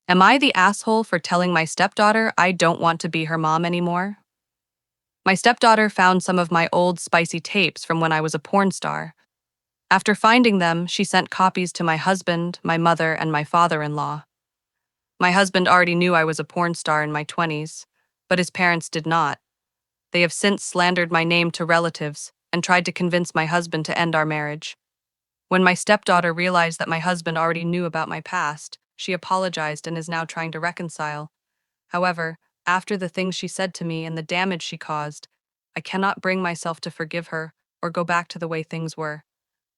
Am I the asshole for telling my stepdaughter I don't want to be her mom anymore? My stepdaughter found some of my old spicy tapes from when I was a porn star. After finding them, she sent copies to my husband, my mother, and my father-in-law. My husband already knew I was a porn star in my 20s, but his parents did not. They have since slandered my name to relatives and tried to convince my husband to end our marriage. When my stepdaughter realized that my husband already knew about my past, she apologized and is now trying to reconcile. However, after the things she said to me and the damage she caused, I cannot bring myself to forgive her or go back to the way things were.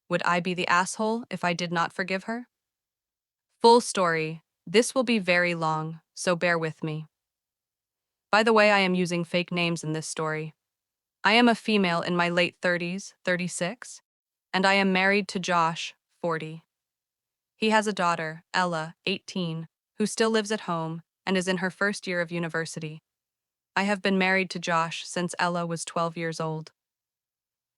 Would I be the asshole if I did not forgive her? Full story. This will be very long, so bear with me. By the way, I am using fake names in this story. I am a female in my late 30s, 36, and I am married to Josh, 40. He has a daughter, Ella, 18, who still lives at home and is in her first year of university. I have been married to Josh since Ella was 12 years old.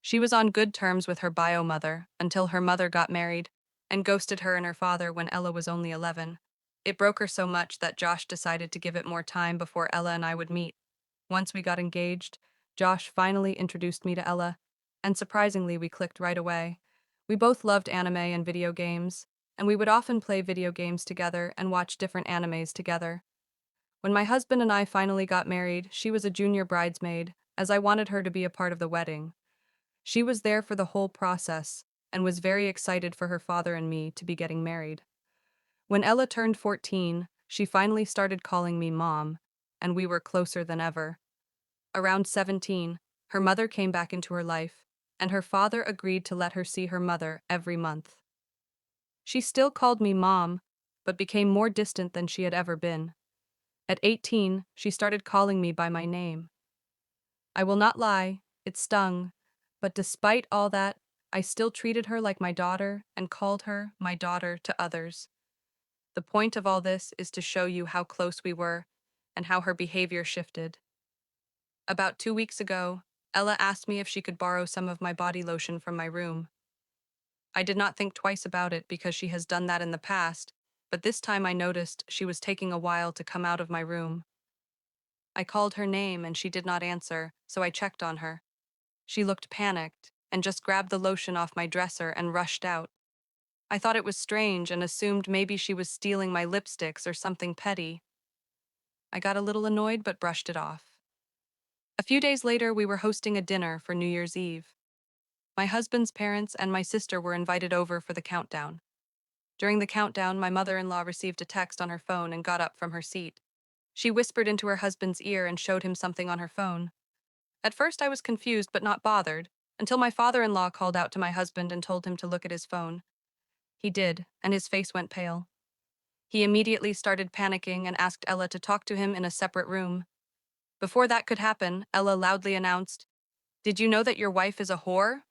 She was on good terms with her bio mother until her mother got married and ghosted her and her father when Ella was only 11. It broke her so much that Josh decided to give it more time before Ella and I would meet. Once we got engaged, Josh finally introduced me to Ella, and surprisingly, we clicked right away. We both loved anime and video games, and we would often play video games together and watch different animes together. When my husband and I finally got married, she was a junior bridesmaid, as I wanted her to be a part of the wedding. She was there for the whole process and was very excited for her father and me to be getting married. When Ella turned 14, she finally started calling me mom, and we were closer than ever. Around 17, her mother came back into her life, and her father agreed to let her see her mother every month. She still called me mom, but became more distant than she had ever been. At 18, she started calling me by my name. I will not lie, it stung, but despite all that, I still treated her like my daughter and called her my daughter to others. The point of all this is to show you how close we were and how her behavior shifted. About 2 weeks ago, Ella asked me if she could borrow some of my body lotion from my room. I did not think twice about it because she has done that in the past, but this time I noticed she was taking a while to come out of my room. I called her name and she did not answer, so I checked on her. She looked panicked and just grabbed the lotion off my dresser and rushed out. I thought it was strange and assumed maybe she was stealing my lipsticks or something petty. I got a little annoyed but brushed it off. A few days later, we were hosting a dinner for New Year's Eve. My husband's parents and my sister were invited over for the countdown. During the countdown, my mother-in-law received a text on her phone and got up from her seat. She whispered into her husband's ear and showed him something on her phone. At first, I was confused but not bothered, until my father-in-law called out to my husband and told him to look at his phone. He did, and his face went pale. He immediately started panicking and asked Ella to talk to him in a separate room. Before that could happen, Ella loudly announced, "Did you know that your wife is a whore?"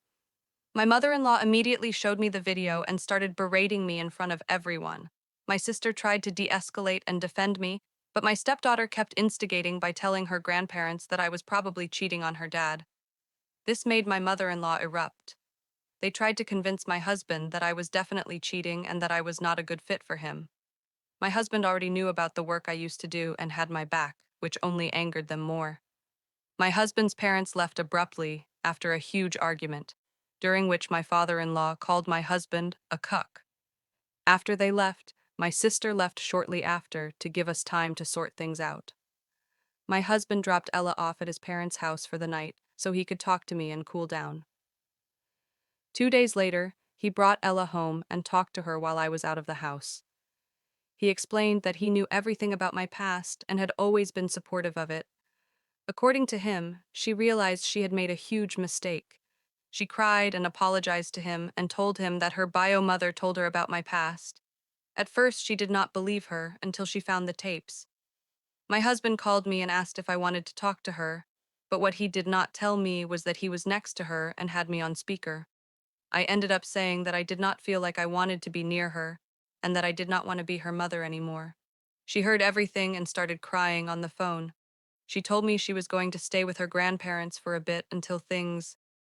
My mother-in-law immediately showed me the video and started berating me in front of everyone. My sister tried to de-escalate and defend me, but my stepdaughter kept instigating by telling her grandparents that I was probably cheating on her dad. This made my mother-in-law erupt. They tried to convince my husband that I was definitely cheating and that I was not a good fit for him. My husband already knew about the work I used to do and had my back, which only angered them more. My husband's parents left abruptly after a huge argument, during which my father-in-law called my husband a cuck. After they left, my sister left shortly after to give us time to sort things out. My husband dropped Ella off at his parents' house for the night so he could talk to me and cool down. 2 days later, he brought Ella home and talked to her while I was out of the house. He explained that he knew everything about my past and had always been supportive of it. According to him, she realized she had made a huge mistake. She cried and apologized to him and told him that her bio mother told her about my past. At first, she did not believe her until she found the tapes. My husband called me and asked if I wanted to talk to her, but what he did not tell me was that he was next to her and had me on speaker. I ended up saying that I did not feel like I wanted to be near her and that I did not want to be her mother anymore. She heard everything and started crying on the phone. She told me she was going to stay with her grandparents for a bit until things